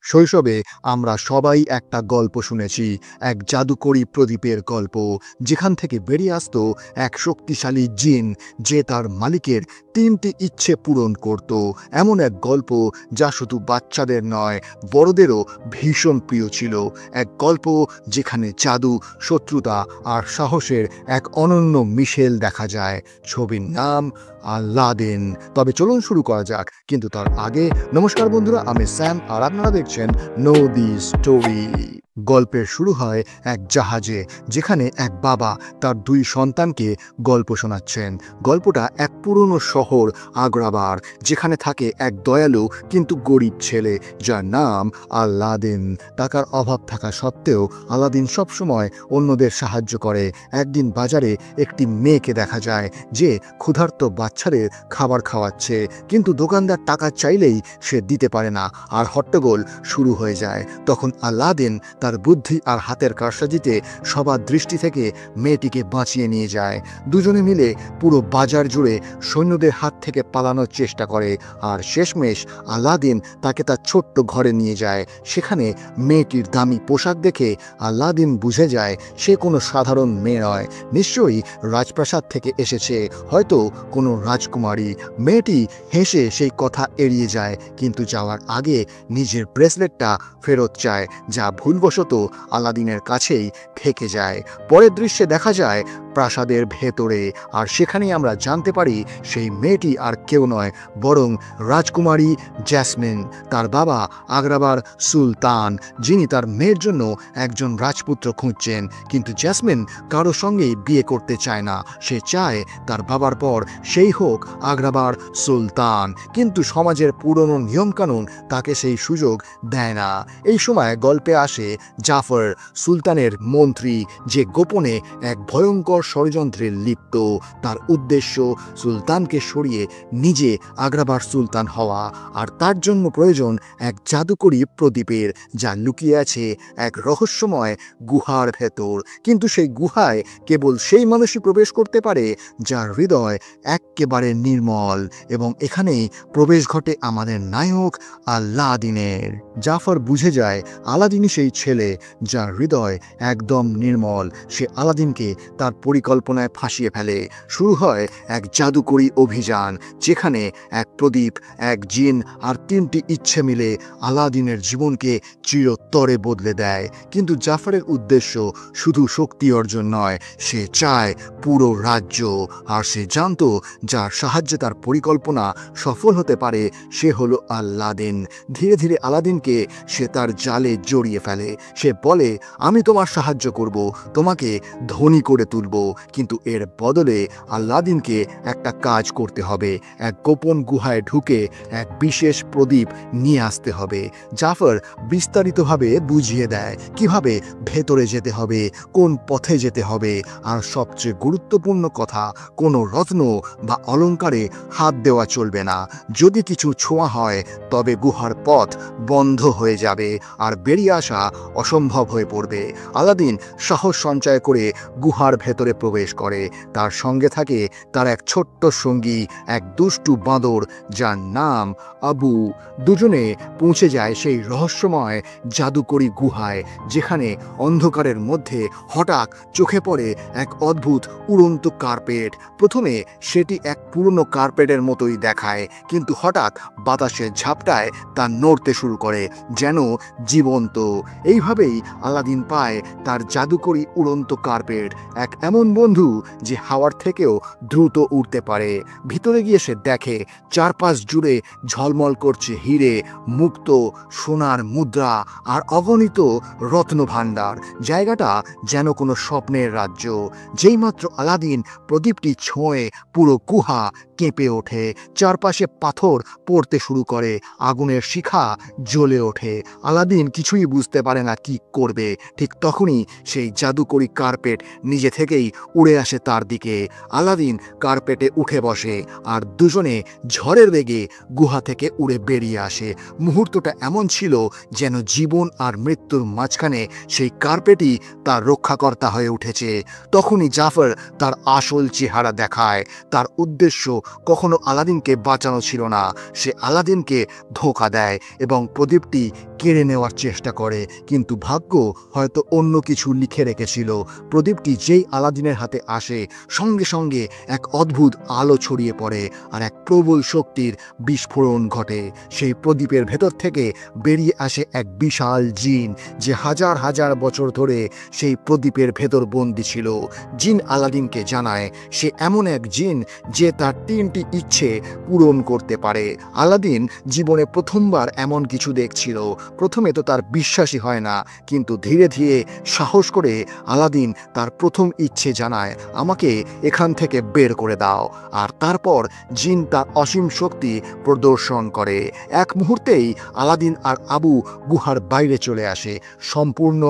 শৈশবে আমরা সবাই একটা গল্প শুনেছি, এক জাদুকরী প্রদীপের গল্প, যেখান থেকে বেরিয়ে আসতো এক শক্তিশালী জিন যে তার মালিকের তিনটি ইচ্ছে পূরণ করত। এমন এক গল্প যা শুধু বাচ্চাদের নয়, বড়দেরও ভীষণ প্রিয় ছিল। এক গল্প যেখানে জাদু, শত্রুতা আর সাহসের এক অনন্য মিশেল দেখা যায়। ছবির নাম আলাদিন। তবে চলুন শুরু করা যাক, কিন্তু তার আগে নমস্কার বন্ধুরা, আমি স্যাম আর আপনারা দেখছেন নো দি স্টোরি। গল্পের শুরু হয় এক জাহাজে, যেখানে এক বাবা তার দুই সন্তানকে গল্প শোনাচ্ছেন। গল্পটা এক পুরনো শহর আগ্রাবার, যেখানে থাকে এক দয়ালু কিন্তু গরিব ছেলে যার নাম আলাদিন। টাকার অভাব থাকা সত্ত্বেও আলাদিন সবসময় অন্যদের সাহায্য করে। একদিন বাজারে একটি মেয়েকে দেখা যায় যে ক্ষুধার্ত বাচ্চাদের খাবার খাওয়াচ্ছে, কিন্তু দোকানদার টাকা চাইলেই সে দিতে পারে না, আর হট্টগোল শুরু হয়ে যায়। তখন আলাদিন তার বুদ্ধি আর হাতের কারসাজিতে সবার দৃষ্টি থেকে মেয়েটিকে বাঁচিয়ে নিয়ে যায়। দুজনে মিলে পুরো বাজার জুড়ে সৈন্যদের হাত থেকে পালানোর চেষ্টা করে, আর শেষমেশ আলাদিন তাকে তার ছোট্ট ঘরে নিয়ে যায়। সেখানে মেয়েটির দামি পোশাক দেখে আলাদিন বুঝে যায় সে কোনো সাধারণ মেয়ে নয়, নিশ্চয়ই রাজপ্রাসাদ থেকে এসেছে, হয়তো কোনো রাজকুমারী। মেয়েটি হেসে সেই কথা এড়িয়ে যায়, কিন্তু যাওয়ার আগে নিজের ব্রেসলেটটা ফেরত চায়, যা ভুলবশত আলাদিনের কাছেই থেকে যায়। পরের দৃশ্যে দেখা যায় প্রাসাদের ভেতরে, আর সেখানেই আমরা জানতে পারি সেই মেয়েটি আর কেউ নয়, বরং রাজকুমারী জ্যাসমিন, তার বাবা আগ্রাবার সুলতান, যিনি তার মেয়ের জন্য একজন রাজপুত্র খুঁজছেন। কিন্তু জ্যাসমিন কারো সঙ্গেই বিয়ে করতে চায় না, সে চায় তার বাবার পর সেই হোক আগ্রাবার সুলতান, কিন্তু সমাজের পুরনো নিয়মকানুন তাকে সেই সুযোগ দেয় না। এই সময় গল্পে আসে জাফর, সুলতানের মন্ত্রী, যে গোপনে এক ভয়ঙ্কর ষড়যন্ত্রে লিপ্ত। তার উদ্দেশ্য সুলতানকে সরিয়ে নিজে আগ্রাবার সুলতান হওয়া, আর তার জন্য প্রয়োজন এক জাদুকরী প্রদীপের, যা লুকিয়ে আছে এক রহস্যময় গুহার ভেতর। কিন্তু সেই গুহায় কেবল সেই মানুষই প্রবেশ করতে পারে যার হৃদয় একেবারে নির্মল, এবং এখানেই প্রবেশ ঘটে আমাদের নায়ক আলাদিনের। জাফর বুঝে যায় আলাদিনই সেই ছেলে যার হৃদয় একদম নির্মল। সে আলাদিনকে তার পরিকল্পনায় ফাঁসিয়ে ফেলে। শুরু হয় এক জাদুকরী অভিযান, যেখানে এক প্রদীপ, এক জিন আর তিনটি ইচ্ছে মিলে আলাদিনের জীবনকে চিরতরে বদলে দেয়। কিন্তু জাফরের উদ্দেশ্য শুধু শক্তি অর্জন নয়, সে চায় পুরো রাজ্য, আর সে জানতো যার সাহায্যে তার পরিকল্পনা সফল হতে পারে সে হলো আলাদিন। ধীরে ধীরে আলাদিনকে সে তার জালে জড়িয়ে ফেলে। সে বলে, আমি তোমার সাহায্য করব, তোমাকে ধনী করে তুলব, কিন্তু এর বদলে আলাদিনকে একটা কাজ করতে হবে। এক গোপন গুহায় ঢুকে এক বিশেষ প্রদীপ নিয়ে আসতে হবে। জাফর বিস্তারিতভাবে বুঝিয়ে দেয় কিভাবে ভেতরে যেতে হবে, কোন পথে যেতে হবে, আর সবচেয়ে গুরুত্বপূর্ণ কথা, কোনো রত্ন বা অলংকারে হাত দেওয়া চলবে না। যদি কিছু ছোঁয়া হয় তবে গুহার পথ বন্ধ হয়ে যাবে আর বেরিয়ে আসা অসম্ভব হয়ে পড়বে। আলাদিন সাহস সঞ্চয় করে গুহার ভেতরে প্রবেশ করে। তার সঙ্গে থাকে তার এক ছোট্ট সঙ্গী, এক দুষ্টু বাঁদর যার নাম আবু। দুজনে পৌঁছে যায় সেই রহস্যময় জাদুকরী গুহায়, যেখানে অন্ধকারের মধ্যে হঠাৎ চোখে পড়ে এক অদ্ভুত উড়ন্ত কার্পেট। প্রথমে সেটি এক পুরনো কার্পেটের মতোই দেখায়, কিন্তু হঠাৎ বাতাসের ঝাপটায় তা নড়তে শুরু করে, যেন জীবন্ত। এইভাবেই আলাদিন পায় তার জাদুকরী উড়ন্ত কার্পেট, এক এমন বন্ধু যে হাওয়ার থেকেও দ্রুত উড়তে পারে। ভিতরে গিয়ে সে দেখে চারপাশ জুড়ে ঝলমল করছে হিরে, মুক্ত সোনার মুদ্রা আর অগণিত রত্নভাণ্ডার। জায়গাটা যেন কোনো স্বপ্নের রাজ্য। যেইমাত্র আলাদিন প্রদীপটি ছোঁয়ে পুরো গুহা কেঁপে ওঠে, চারপাশে পাথর পড়তে শুরু করে, আগুনের শিখা জ্বলে ওঠে। আলাদিন কিছুই বুঝতে পারে না কি করবে। ঠিক তখনই সেই জাদুকরী কার্পেট নিজে থেকেই উড়ে আসে তার দিকে। আলাদিন কার্পেটে উঠে বসে, আর দুজনে ঝড়ের বেগে গুহা থেকে উড়ে বেরিয়ে আসে। মুহূর্তটা এমন ছিল যেন জীবন আর মৃত্যুর মাঝখানে সেই কার্পেটই তার রক্ষাকর্তা হয়ে উঠেছে। তখনই জাফর তার আসল চেহারা দেখায়। তার উদ্দেশ্য কখনো আলাদিনকে বাঁচানো ছিল না, সে আলাদিনকে ধোঁকা দেয় এবং প্রদীপটি কেড়ে নেওয়ার চেষ্টা করে, কিন্তু ভাগ্য হয়তো অন্য কিছু লিখে রেখেছিল। প্রদীপটি যেই আলাদিনের হাতে আসে, সঙ্গে সঙ্গে এক অদ্ভুত আলো ছড়িয়ে পড়ে আর এক প্রবল শক্তির বিস্ফোরণ ঘটে। সেই প্রদীপের ভেতর থেকে বেরিয়ে আসে এক বিশাল জিন, যে হাজার হাজার বছর ধরে সেই প্রদীপের ভেতর বন্দী ছিল। জিন আলাদিনকে জানায় সে এমন এক জিন যে তার 3টি ইচ্ছে পূরণ করতে পারে। আলাদিন জীবনে প্রথমবার এমন কিছু দেখছিল। প্রথমে তো তার বিশ্বাসই হয় না, কিন্তু ধীরে ধীরে সাহস করে আলাদিন তার প্রথম ইচ্ছে জানায়, আমাকে এখান থেকে বের করে দাও। আর তারপর জিন তার অসীম শক্তি প্রদর্শন করে। এক মুহূর্তেই আলাদিন আর আবু গুহার বাইরে চলে আসে, সম্পূর্ণ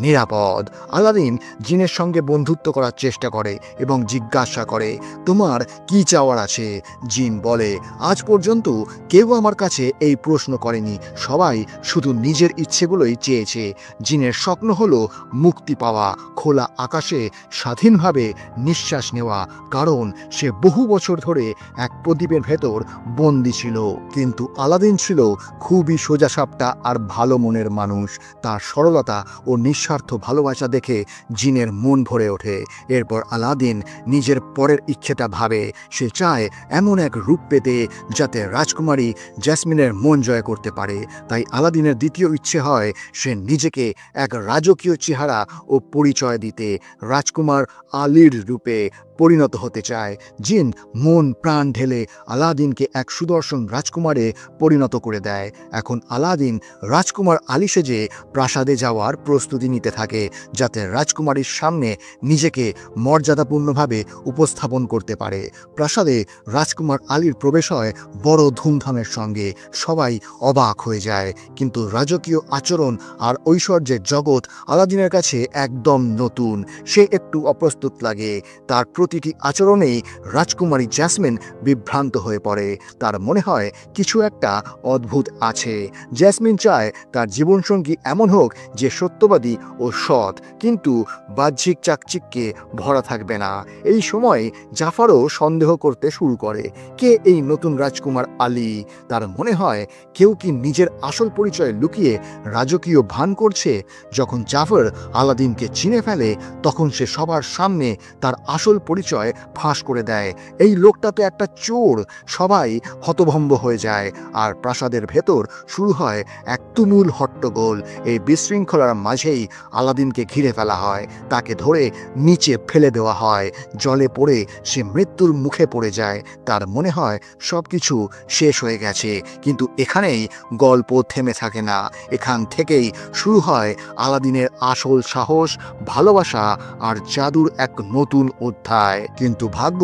নিরাপদ। আলাদিন জিনের সঙ্গে বন্ধুত্ব করার চেষ্টা করে এবং জিজ্ঞাসা করে, তোমার কি চাওয়ার আছে? জিন বলে, আজ পর্যন্ত কেউ আমার কাছে এই প্রশ্ন করেনি, সবাই শুধু নিজের ইচ্ছেগুলোই চেয়েছে। জিনের স্বপ্ন হলো মুক্তি পাওয়া, খোলা আকাশে স্বাধীনভাবে নিঃশ্বাস নেওয়া, কারণ সে বহু বছর ধরে এক প্রদীপের ভেতর বন্দী ছিল। কিন্তু আলাদিন ছিল খুবই সোজাসাপটা আর ভালো মনের মানুষ। তার সরলতা ও নিঃস্বার্থ ভালোবাসা দেখে জিনের মন ভরে ওঠে। এরপর আলাদিন নিজের পরের ইচ্ছেটা ভাবে। সে চায় এমন এক রূপ পেতে যাতে রাজকুমারী জ্যাসমিনের মন জয় করতে পারে। তাই আলাদিনের দ্বিতীয় ইচ্ছে হয় সে নিজেকে এক রাজকীয় চেহারা ও পরিচয় দিতে রাজকুমার আলীর রূপে পরিণত হতে চায়। জিন মন প্রাণ ঢেলে আলাদিনকে এক সুদর্শন রাজকুমারে পরিণত করে দেয়। এখন আলাদিন রাজকুমার আলী সেজে প্রাসাদে যাওয়ার প্রস্তুতি নিতে থাকে, যাতে রাজকুমারীর সামনে নিজেকে মর্যাদাপূর্ণভাবে উপস্থাপন করতে পারে। প্রাসাদে রাজকুমার আলীর প্রবেশ হয় বড় ধুমধামের সঙ্গে। সবাই অবাক হয়ে যায়, কিন্তু রাজকীয় আচরণ আর ঐশ্বর্যের জগৎ আলাদিনের কাছে একদম নতুন। সে একটু অপ্রস্তুত লাগে। তার প্রতিটি আচরণেই রাজকুমারী জ্যাসমিন বিভ্রান্ত হয়ে পড়ে। তার মনে হয় কিছু একটা অদ্ভুত আছে। জ্যাসমিন চায় তার জীবনসঙ্গী এমন হোক যে সত্যবাদী ও সৎ, কিন্তু বাহ্যিক চাকচিক্যে ভরা থাকবে না। এই সময় জাফরও সন্দেহ করতে শুরু করে, কে এই নতুন রাজকুমার আলী? তার মনে হয় কেউ কি নিজের আসল পরিচয় লুকিয়ে রাজকীয় ভান করছে। যখন জাফর আলাদিনকে চিনে ফেলে, তখন সে সবার সামনে তার আসল পরিচয় ফাঁস করে দেয়। এই লোকটা তো একটা চোর। সবাই হতভম্ব হয়ে যায়, আর প্রাসাদের ভেতর শুরু হয় এক তুমুল হট্টগোল। এই বিশৃঙ্খলার মাঝেই আলাদিনকে ঘিরে ফেলা হয়, তাকে ধরে নিচে ফেলে দেওয়া হয়। জলে পড়ে সে মৃত্যুর মুখে পড়ে যায়। তার মনে হয় সব কিছু শেষ হয়ে গেছে, কিন্তু এখানেই গল্প থেমে থাকে না। এখান থেকেই শুরু হয় আলাদিনের আসল সাহস, ভালোবাসা আর জাদুর এক নতুন অধ্যায়। কিন্তু ভাগ্য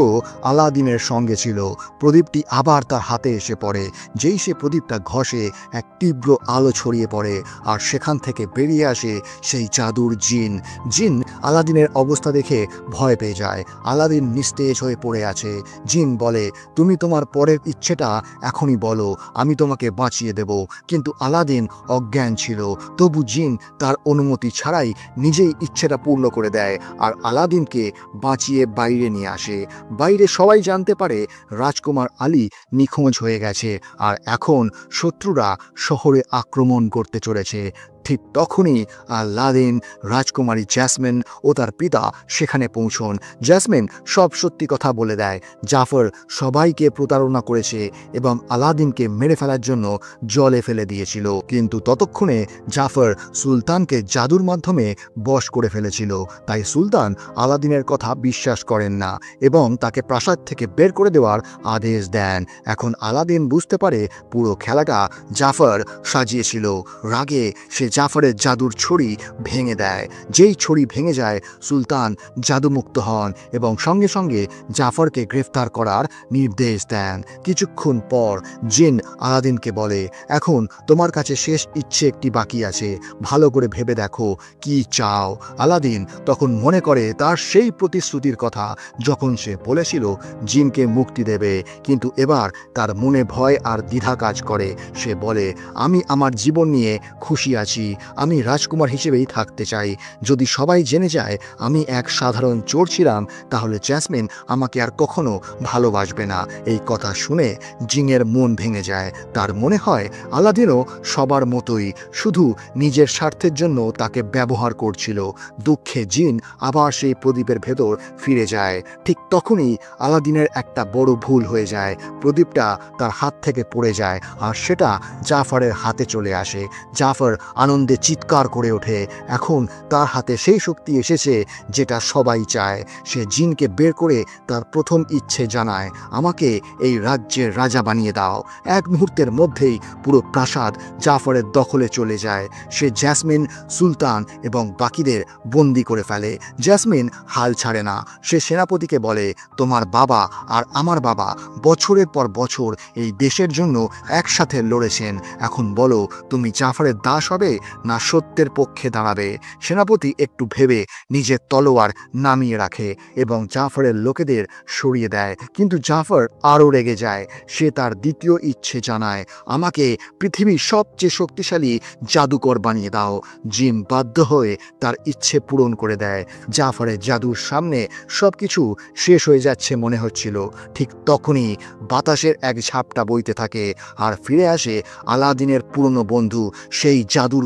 আলাদিনের সঙ্গে ছিল। প্রদীপটি আবার তার হাতে এসে পড়ে। যেই সে প্রদীপটা ঘষে, এক তীব্র আলো ছড়িয়ে পড়ে, আর সেখান থেকে বেরিয়ে আসে সেই জাদুর জিন। জিন আলাদিনের অবস্থা দেখে ভয় পেয়ে যায়। আলাদিন নিস্তেজ হয়ে পড়ে আছে। জিন বলে, তুমি তোমার পরের ইচ্ছেটা এখনই বলো, আমি তোমাকে বাঁচিয়ে দেব। কিন্তু আলাদিন অজ্ঞান ছিল। তবু জিন তার অনুমতি ছাড়াই নিজেই ইচ্ছেটা পূর্ণ করে দেয় আর আলাদিনকে বাঁচিয়ে বাইরে নিয়ে আসে। বাইরে সবাই জানতে পারে রাজকুমার আলী নিখোঁজ হয়ে গেছে, আর এখন শত্রুরা শহরে আক্রমণ করতে চলেছে। ঠিক তখনই আলাদিন, রাজকুমারী জ্যাসমিন ও তার পিতা সেখানে পৌঁছন। জ্যাসমিন সব সত্যি কথা বলে দেয়। জাফর সবাইকে প্রতারণা করেছে এবং আলাদিনকে মেরে ফেলার জন্য জলে ফেলে দিয়েছিল, কিন্তু ততক্ষণে জাফর সুলতানকে জাদুর মাধ্যমে বশ করে ফেলেছিল। তাই সুলতান আলাদিনের কথা বিশ্বাস করেন না এবং তাকে প্রাসাদ থেকে বের করে দেওয়ার আদেশ দেন। এখন আলাদিন বুঝতে পারে পুরো খেলাটা জাফর সাজিয়েছিল। রাগে সে জাফরের জাদুর ছড়ি ভেঙে দেয়। যেই ছড়ি ভেঙে যায়, সুলতান জাদুমুক্ত হন এবং সঙ্গে সঙ্গে জাফরকে গ্রেফতার করার নির্দেশ দেন। কিছুক্ষণ পর জিন আলাদিনকে বলে, এখন তোমার কাছে শেষ ইচ্ছে একটি বাকি আছে, ভালো করে ভেবে দেখো কি চাও। আলাদিন তখন মনে করে তার সেই প্রতিশ্রুতির কথা, যখন সে বলেছিল জিনকে মুক্তি দেবে। কিন্তু এবার তার মনে ভয় আর দ্বিধা কাজ করে। সে বলে, আমি আমার জীবন নিয়ে খুশি আছি, আমি রাজকুমার হিসেবেই থাকতে চাই। যদি সবাই জেনে যায় আমি এক সাধারণ চোর ছিলাম তাহলে জ্যাসমিন আমাকে আর কখনো ভালোবাসবে না। এই কথা শুনে জিনের মন ভেঙে যায়। তার মনে হয় আলাদিনও সবার মতোই শুধু নিজের স্বার্থের জন্য তাকে ব্যবহার করছিল। দুঃখে জিন আবার সেই প্রদীপের ভেতর ফিরে যায়। ঠিক তখনই আলাদিনের একটা বড় ভুল হয়ে যায়। প্রদীপটা তার হাত থেকে পড়ে যায় আর সেটা জাফরের হাতে চলে আসে। জাফর আনন্দে চিৎকার করে ওঠে। এখন তার হাতে সেই শক্তি এসেছে যেটা সবাই চায়। সে জিনকে বের করে তার প্রথম ইচ্ছে জানায়, আমাকে এই রাজ্যের রাজা বানিয়ে দাও। এক মুহূর্তের মধ্যেই পুরো প্রাসাদ জাফরের দখলে চলে যায়। সে জ্যাসমিন, সুলতান এবং বাকিদের বন্দি করে ফেলে। জ্যাসমিন হাল ছাড়ে না। সে সেনাপতিকে বলে, তোমার বাবা আর আমার বাবা বছরের পর বছর এই দেশের জন্য একসাথে লড়েছেন। এখন বলো, তুমি জাফরের দাস হবে না সত্যের পক্ষে দাঁড়াবে? সেনাপতি একটু ভেবে নিজের তলোয়ার নামিয়ে রাখে এবং জাফরের লোকেদের সরিয়ে দেয়। কিন্তু জাফর আরও রেগে যায়। সে তার দ্বিতীয় ইচ্ছে জানায়, আমাকে পৃথিবীর সবচেয়ে শক্তিশালী জাদুকর বানিয়ে দাও। জিন বাধ্য হয়ে তার ইচ্ছে পূরণ করে দেয়। জাফরের জাদুর সামনে সবকিছু শেষ হয়ে যাচ্ছে মনে হচ্ছিল। ঠিক তখনই বাতাসের এক ঝাপটা বইতে থাকে আর ফিরে আসে আলাদিনের পুরনো বন্ধু সেই জাদুর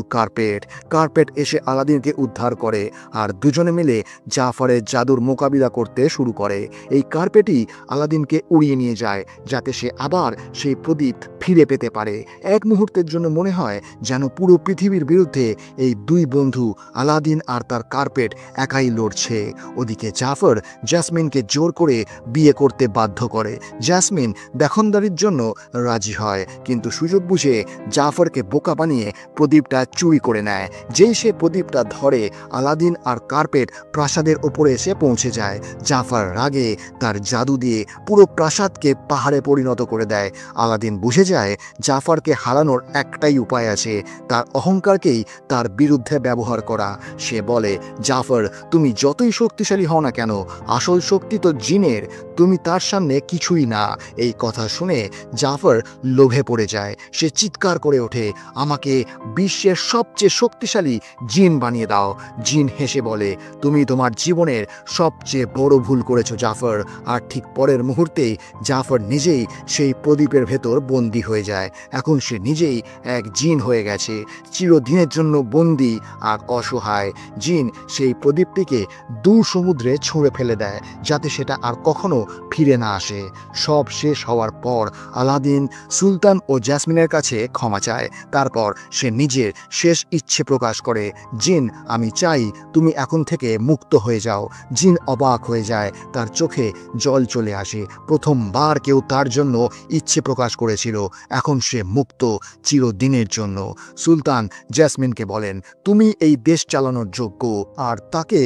কার্পেট এসে আলাদিনকে উদ্ধার করে আর দুজনে মিলে জাফরের জাদুর মোকাবিলা করতে শুরু করে। এই কার্পেটই আলাদিনকে উড়িয়ে নিয়ে যায় যাতে সে আবার সেই প্রদীপ ফিরে পেতে পারে। এক মুহূর্তের জন্য মনে হয় যেন পুরো পৃথিবীর বিরুদ্ধে এই দুই বন্ধু আলাদিন আর তার কার্পেট একাই লড়ছে। ওদিকে জাফর জ্যাসমিনকে জোর করে বিয়ে করতে বাধ্য করে। জ্যাসমিন দেখনদারির জন্য রাজি হয়, কিন্তু সুযোগ বুঝে জাফরকে বোকা বানিয়ে প্রদীপটা চুরি করে নেয়। যেই সে প্রদীপটা ধরে আলাদিন আর কার্পেট প্রাসাদের ওপরে এসে পৌঁছে যায়। জাফর রাগে তার জাদু দিয়ে পুরো প্রাসাদকে পাহাড়ে পরিণত করে দেয়। আলাদিন বুঝে যায় জাফরকে হারানোর একটাই উপায় আছে, তার অহংকারকেই তার বিরুদ্ধে ব্যবহার করা। সে বলে, জাফর তুমি যতই শক্তিশালী হও না কেন, আসল শক্তি তো জিনের, তুমি তার সামনে কিছুই না। এই কথা শুনে জাফর লোভে পড়ে যায়। সে চিৎকার করে ওঠে, আমাকে বিশ্বের সবচেয়ে শক্তিশালী জিন বানিয়ে দাও। জিন হেসে বলে, তুমি তোমার জীবনের সবচেয়ে বড় ভুল করেছো জাফর। আর ঠিক পরের মুহূর্তেই জাফর নিজেই সেই প্রদীপের ভেতর বন্দী হয়ে যায়। এখন সে নিজেই এক জিন হয়ে গেছে, চিরদিনের জন্য বন্দী আর অসহায়। জিন সেই প্রদীপটিকে দূর সমুদ্রে ছুঁড়ে ফেলে দেয় যাতে সেটা আর কখনো ফিরে না আসে। সব শেষ হওয়ার পর আলাদিন সুলতান ও জ্যাসমিনের কাছে ক্ষমা চায়। তারপর সে নিজের শেষ ইচ্ছে প্রকাশ করে, জিন আমি চাই তুমি এখন থেকে মুক্ত হয়ে যাও। জিন অবাক হয়ে যায়, তার চোখে জল চলে আসে। প্রথমবার কেউ তার জন্য ইচ্ছে প্রকাশ করেছিল, এখন সে মুক্ত চিরদিনের জন্য। সুলতান জ্যাসমিনকে বলেন, তুমি এই দেশ চালানোর যোগ্য, আর তাকে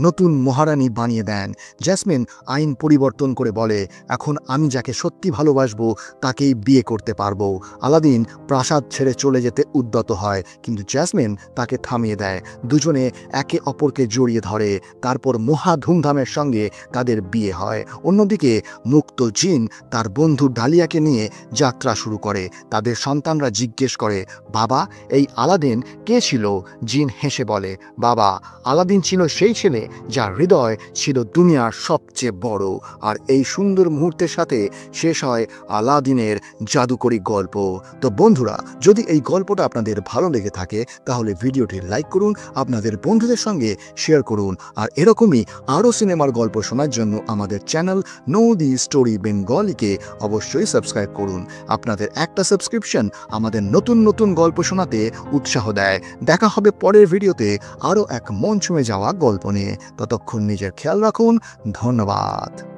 নতুন মহারানী বানিয়ে দেন। জ্যাসমিন আইন পরিবর্তন করে বলে, এখন আমি যাকে সত্যি ভালোবাসবো তাকেই বিয়ে করতে পারবো। আলাদিন প্রাসাদ ছেড়ে চলে যেতে উদ্যত হয়, কিন্তু জ্যাসমিন তাকে থামিয়ে দেয়। দুজনে একে অপরকে জড়িয়ে ধরে। তারপর মহা ধুমধামের সঙ্গে তাদের বিয়ে হয়। অন্যদিকে মুক্ত জিন তার বন্ধু ডালিয়াকে নিয়ে যাত্রা শুরু করে। তাদের সন্তানরা জিজ্ঞেস করে, বাবা এই আলাদিন কে ছিল? জিন হেসে বলে, বাবা আলাদিন ছিল সেই ছেলে যার হৃদয় ছিল দুনিয়ার সবচেয়ে বড়। আর এই সুন্দর মুহূর্তের সাথে শেষ হয় আলাদিনের জাদুকরি গল্প। তো বন্ধুরা, যদি এই গল্পটা আপনাদের ভালো লেগে থাকে তাহলে ভিডিওটি লাইক করুন, আপনাদের বন্ধুদের সঙ্গে শেয়ার করুন। আর এরকমই আরও সিনেমার গল্প শোনার জন্য আমাদের চ্যানেল নো দি স্টোরি বেঙ্গলিকে অবশ্যই সাবস্ক্রাইব করুন। আপনাদের একটা সাবস্ক্রিপশন আমাদের নতুন নতুন গল্প শোনাতে উৎসাহ দেয়। দেখা হবে পরের ভিডিওতে আরও এক মন ছুঁয়ে যাওয়া গল্প নিয়ে। ততক্ষণ নিজের খেয়াল রাখুন। ধন্যবাদ।